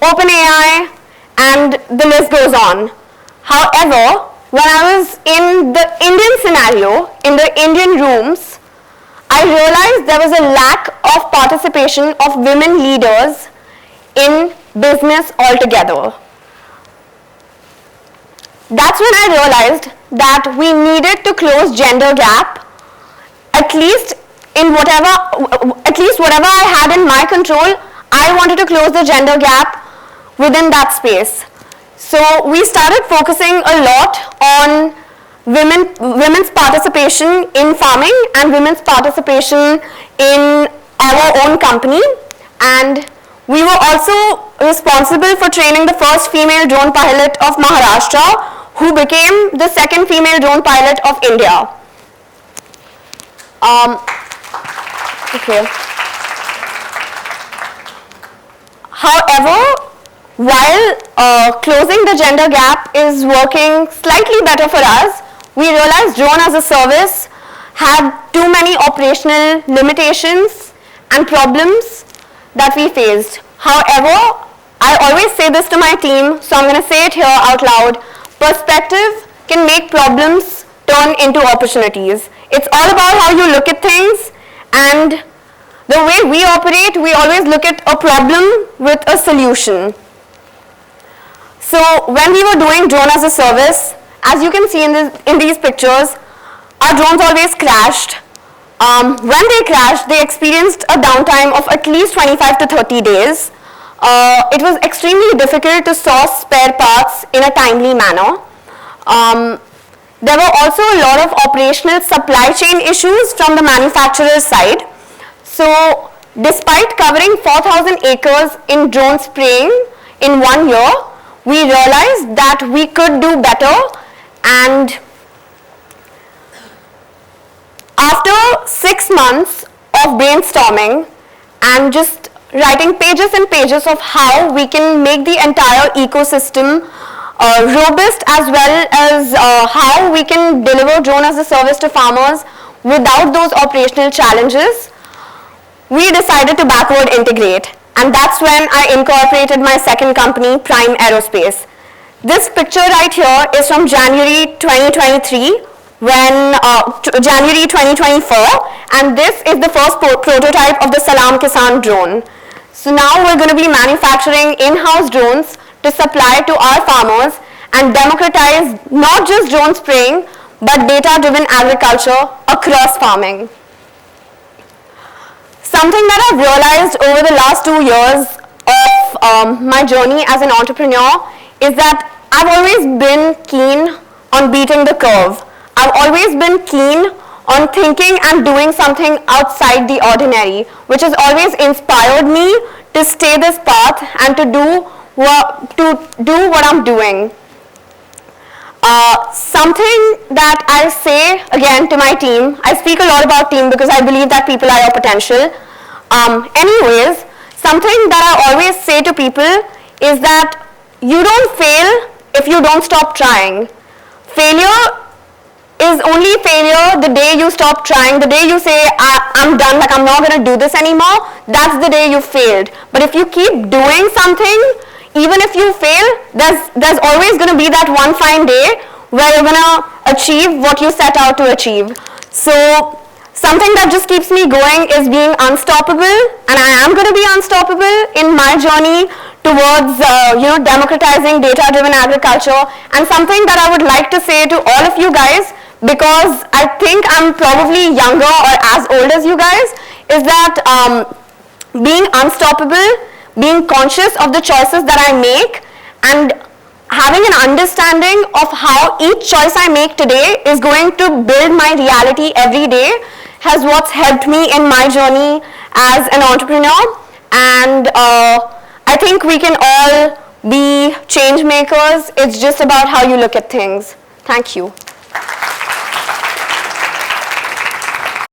OpenAI, and the list goes on. However, when I was in the Indian scenario, in the Indian rooms, I realized there was a lack of participation of women leaders in business altogether. That's when I realized that we needed to close gender gap, at least whatever I had in my control. I wanted to close the gender gap within that space. So we started focusing a lot on women's participation in farming and women's participation in our own company, and we were also responsible for training the first female drone pilot of Maharashtra, who became the second female drone pilot of India. However, while closing the gender gap is working slightly better for us, we realized drone as a service had too many operational limitations and problems that we faced. However, I always say this to my team, so I'm going to say it here out loud. Perspective can make problems turn into opportunities. It's all about how you look at things, and the way we operate, we always look at a problem with a solution. So when we were doing drone as a service, as you can see in these pictures, our drones always crashed. When they crashed, they experienced a downtime of at least 25 to 30 days. It was extremely difficult to source spare parts in a timely manner. There were also a lot of operational supply chain issues from the manufacturer's side. So despite covering 4,000 acres in drone spraying in 1 year, we realized that we could do better, and after 6 months of brainstorming and just writing pages and pages of how we can make the entire ecosystem robust, as well as how we can deliver drone as a service to farmers without those operational challenges, we decided to backward integrate. And that's when I incorporated my second company, Prime Aerospace. This picture right here is from January 2023, January 2024, and this is the first prototype of the Salam Kisan drone. So now we're going to be manufacturing in-house drones to supply to our farmers and democratize not just drone spraying, but data-driven agriculture across farming. Something that I've realized over the last 2 years of my journey as an entrepreneur is that I've always been keen on beating the curve. I've always been keen on thinking and doing something outside the ordinary, which has always inspired me to stay this path and to do what I'm doing. Something that I'll say again to my team, I speak a lot about team because I believe that people are your potential. Anyways, something that I always say to people is that you don't fail if you don't stop trying. Failure is only failure the day you stop trying, the day you say, I'm done, like I'm not going to do this anymore, that's the day you failed. But if you keep doing something, even if you fail, there's always going to be that one fine day where you're going to achieve what you set out to achieve. So something that just keeps me going is being unstoppable, and I am going to be unstoppable in my journey towards democratizing data-driven agriculture. And something that I would like to say to all of you guys, because I think I'm probably younger or as old as you guys, is that being unstoppable, being conscious of the choices that I make, and having an understanding of how each choice I make today is going to build my reality every day has what's helped me in my journey as an entrepreneur. And I think we can all be change makers. It's just about how you look at things. Thank you.